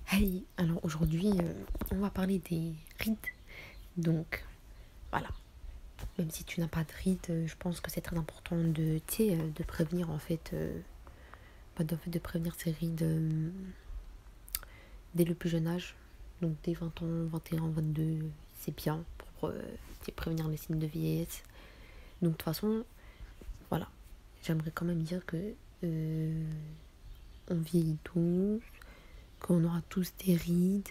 Hey, alors aujourd'hui, on va parler des rides. Donc, voilà. Même si tu n'as pas de rides, je pense que c'est très important de, tu sais, de prévenir en fait, de prévenir ces rides dès le plus jeune âge. Donc, dès 20 ans, 21, 22, c'est bien pour prévenir les signes de vieillesse. Donc, de toute façon, voilà. J'aimerais quand même dire que on vieillit tous, qu'on aura tous des rides,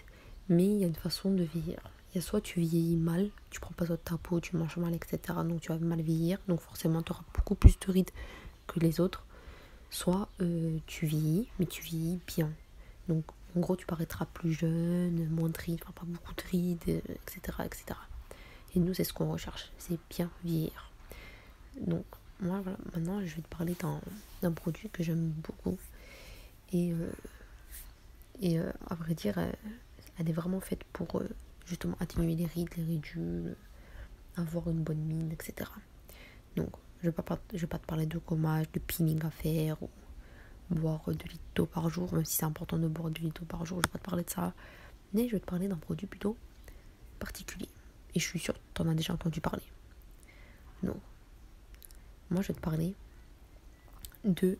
mais il y a une façon de vieillir. Il y a soit tu vieillis mal, tu prends pas soin de ta peau, tu manges mal, etc. Donc tu vas mal vieillir, donc forcément tu auras beaucoup plus de rides que les autres. Soit tu vieillis, mais tu vieillis bien. Donc en gros tu paraîtras plus jeune, moins de rides, enfin pas beaucoup de rides, etc., etc. Et nous c'est ce qu'on recherche, c'est bien vieillir. Donc moi voilà, maintenant je vais te parler d'un produit que j'aime beaucoup. Et à vrai dire, elle est vraiment faite pour justement atténuer les rides, les ridules, avoir une bonne mine, etc. Donc, je vais pas te parler de gommage, de peeling à faire, ou boire 2 litres d'eau par jour, même si c'est important de boire 2 litres d'eau par jour, je vais pas te parler de ça. Mais je vais te parler d'un produit plutôt particulier. Et je suis sûre que tu en as déjà entendu parler. Donc, moi je vais te parler de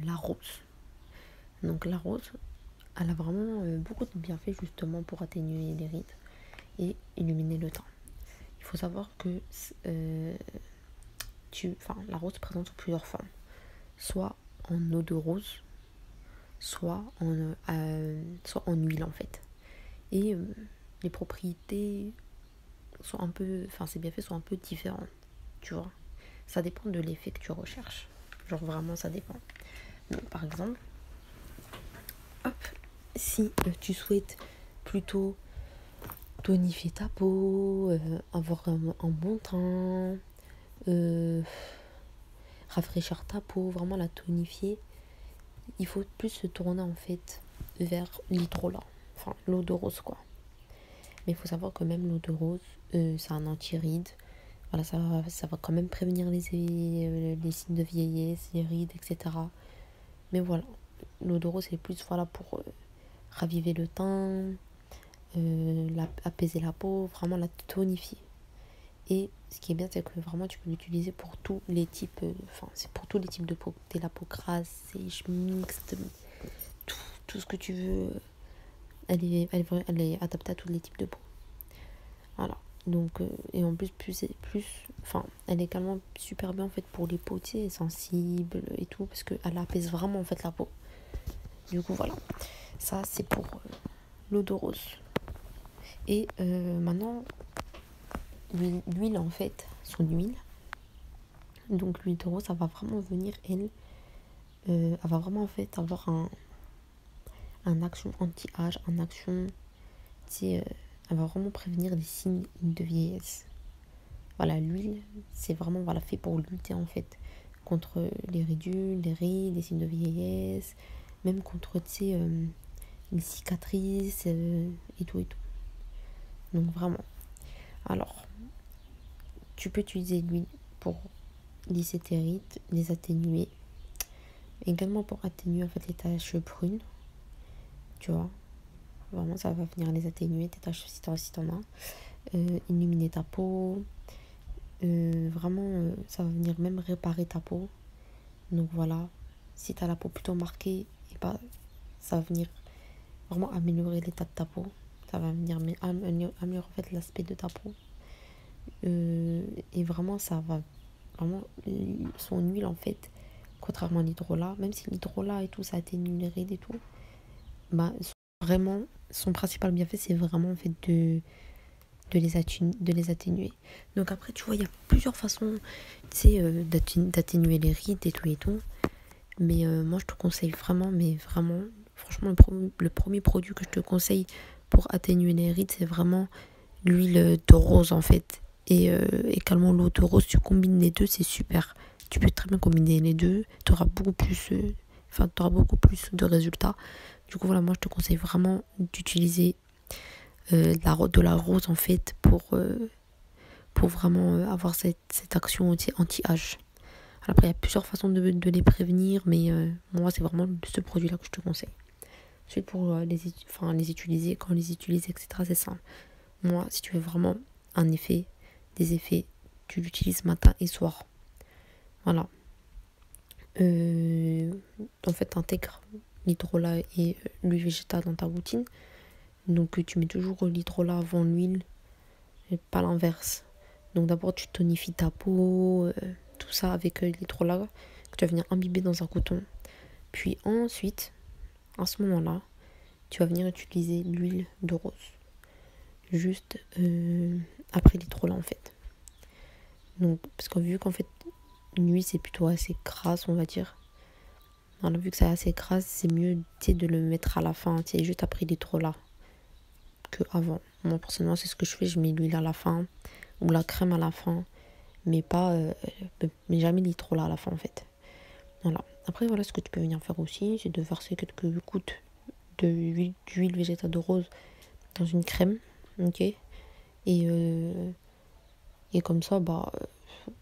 la rose. Donc, la rose, elle a vraiment beaucoup de bienfaits justement pour atténuer les rides et illuminer le teint. Il faut savoir que la rose se présente sous plusieurs formes. Soit en eau de rose, soit en huile en fait. Et les propriétés sont un peu, enfin ces bienfaits sont un peu différents, tu vois. Ça dépend de l'effet que tu recherches. Genre vraiment ça dépend. Donc par exemple, hop, si tu souhaites plutôt tonifier ta peau, avoir un bon teint, euh, rafraîchir ta peau, vraiment la tonifier, il faut plus se tourner en fait vers l'hydrolat, enfin l'eau de rose quoi. Mais il faut savoir que même l'eau de rose, c'est un anti-rides. Voilà, ça va quand même prévenir les signes de vieillesse, les rides, etc. Mais voilà, l'eau de rose c'est plus voilà, pour raviver le teint, apaiser la peau, vraiment la tonifier. Et ce qui est bien, c'est que vraiment tu peux l'utiliser pour tous les types, c'est pour tous les types de peau. T'es la peau grasse, sèche, mixte, tout, tout ce que tu veux. Elle est adaptée à tous les types de peau. Voilà. Donc, et en plus, elle est également super bien en fait pour les peaux, tu sais, sensibles et tout, parce qu'elle apaise vraiment en fait la peau. Du coup, voilà. Ça, c'est pour l'eau de rose. Et maintenant, l'huile en fait, son huile. Donc, l'huile de rose, ça va vraiment venir, elle va vraiment en fait avoir un action anti-âge, un action, tu sais, elle va vraiment prévenir les signes de vieillesse. Voilà, l'huile, c'est vraiment voilà, fait pour lutter en fait contre les ridules, les rides, les signes de vieillesse, même contre, tu sais, les cicatrices et tout et tout. Donc vraiment. Alors, tu peux utiliser l'huile pour lisser tes rides, les atténuer. Également pour atténuer en fait les taches brunes, tu vois. Vraiment, ça va venir les atténuer, tes taches si t'en as. Illuminer ta peau. Vraiment, ça va venir même réparer ta peau. Donc voilà, si tu as la peau plutôt marquée, et bah, ça va venir vraiment améliorer l'état de ta peau. Ça va venir améliorer en fait, l'aspect de ta peau. Et vraiment, ça va vraiment son huile en fait, contrairement à l'hydrolat, même si l'hydrolat et tout, ça atténue les rides et tout, bah, vraiment, son principal bienfait, c'est vraiment en fait de les atténuer. Donc après, tu vois, il y a plusieurs façons, tu sais, d'atténuer les rides et tout et tout. Mais moi, je te conseille vraiment, mais vraiment, franchement, le premier produit que je te conseille pour atténuer les rides, c'est vraiment l'huile de rose, en fait. Et également l'eau de rose, tu combines les deux, c'est super. Tu peux très bien combiner les deux, tu auras beaucoup plus, de résultats. Du coup, voilà, moi, je te conseille vraiment d'utiliser de la rose, en fait, pour vraiment avoir cette action anti-âge. Après, il y a plusieurs façons de les prévenir, mais moi, c'est vraiment ce produit-là que je te conseille. Ensuite, pour les utiliser, quand les utiliser, etc., c'est simple. Moi, si tu veux vraiment des effets, tu l'utilises matin et soir. Voilà. En fait, tu intègres l'hydrolat et l'huile végétale dans ta routine. Donc, tu mets toujours l'hydrolat avant l'huile, et pas l'inverse. Donc, d'abord, tu tonifies ta peau, tout ça avec l'hydrolat que tu vas venir imbiber dans un coton. Puis ensuite, à ce moment-là, tu vas venir utiliser l'huile de rose. Juste après l'hydrolat, en fait. Donc, parce que vu qu'en fait, une huile, c'est plutôt assez grasse, on va dire. Alors, vu que c'est assez grasse, c'est mieux de le mettre à la fin, juste après l'hydrolat que avant. Moi, personnellement, c'est ce que je fais. Je mets l'huile à la fin ou la crème à la fin, mais mais jamais l'hydrolat à la fin, en fait. Voilà. Après, voilà, ce que tu peux venir faire aussi, c'est de verser quelques gouttes d'huile végétale de rose dans une crème, ok, et comme ça,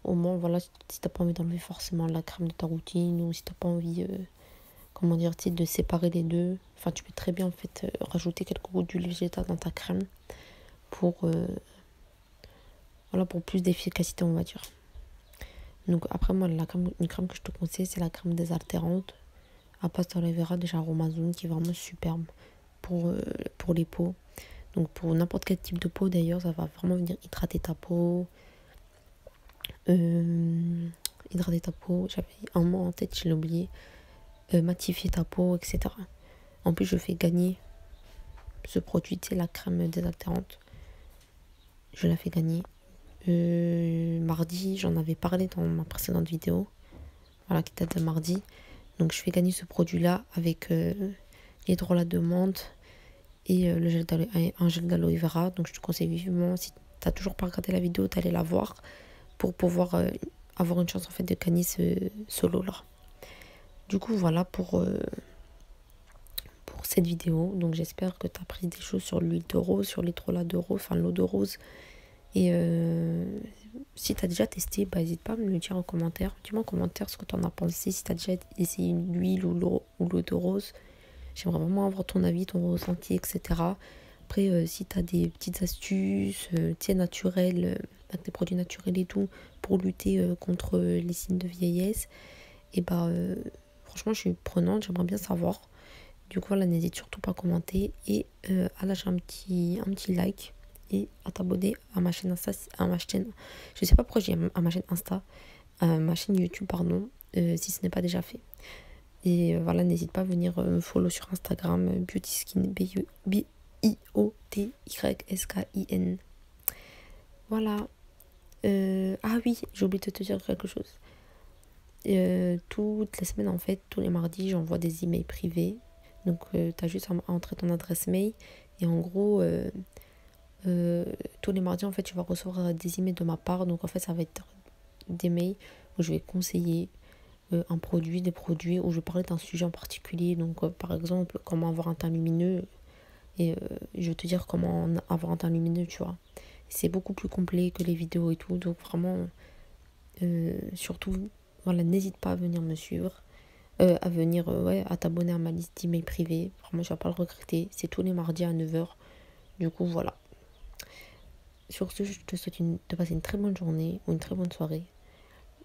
au moins, voilà, si t'as pas envie d'enlever forcément la crème de ta routine, ou si t'as pas envie, de séparer les deux, enfin, tu peux très bien, en fait, rajouter quelques gouttes d'huile végétale dans ta crème pour plus d'efficacité, on va dire. Donc après, moi, une crème que je te conseille, c'est la crème désaltérante à pasta aloe vera de chez Aromazone, qui est vraiment superbe pour les peaux. Donc pour n'importe quel type de peau d'ailleurs, ça va vraiment venir hydrater ta peau. J'avais un mot en tête, je l'ai oublié. Matifier ta peau, etc. En plus, je fais gagner ce produit, c'est la crème désaltérante. Je la fais gagner. Mardi, j'en avais parlé dans ma précédente vidéo. Voilà, qui date de mardi. Donc je fais gagner ce produit-là avec l'hydrolat de menthe et un gel d'aloe vera. Donc je te conseille vivement, si t'as toujours pas regardé la vidéo, d'aller la voir pour pouvoir avoir une chance en fait de gagner ce lot-là. Du coup voilà pour cette vidéo. Donc j'espère que tu as appris des choses sur l'huile de rose, sur l'hydrolat de rose, enfin l'eau de rose. Et si tu as déjà testé, n'hésite pas à me le dire en commentaire. Dis-moi en commentaire ce que tu en as pensé, si tu as déjà essayé une huile ou l'eau de rose. J'aimerais vraiment avoir ton avis, ton ressenti, etc. Après, si tu as des petites astuces, naturelles, avec des produits naturels et tout, pour lutter contre les signes de vieillesse, et franchement, je suis prenante, j'aimerais bien savoir. Du coup, voilà, n'hésite surtout pas à commenter et à lâcher un petit like et à t'abonner à ma chaîne Insta, je sais pas pourquoi j'ai à ma chaîne Insta, à ma chaîne YouTube, pardon, si ce n'est pas déjà fait. Et voilà, n'hésite pas à venir me follow sur Instagram, BeautySkin, BIOTYSKIN. Voilà. Ah oui, j'ai oublié de te dire quelque chose. Toutes les semaines, en fait, tous les mardis, j'envoie des emails privés. Donc, tu as juste à entrer ton adresse mail. Et en gros, tous les mardis, en fait, tu vas recevoir des emails de ma part. Donc, en fait, ça va être des mails où je vais conseiller des produits, où je vais parler d'un sujet en particulier. Donc, par exemple, comment avoir un teint lumineux. Et je vais te dire comment avoir un teint lumineux, tu vois. C'est beaucoup plus complet que les vidéos et tout. Donc, vraiment, surtout, voilà, n'hésite pas à venir me suivre. À t'abonner à ma liste d'emails privés. Vraiment, je vais pas le regretter. C'est tous les mardis à 9h. Du coup, voilà. Sur ce, je te souhaite de passer une très bonne journée ou une très bonne soirée.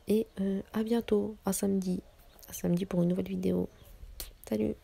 Et à bientôt, à samedi. À samedi pour une nouvelle vidéo. Salut!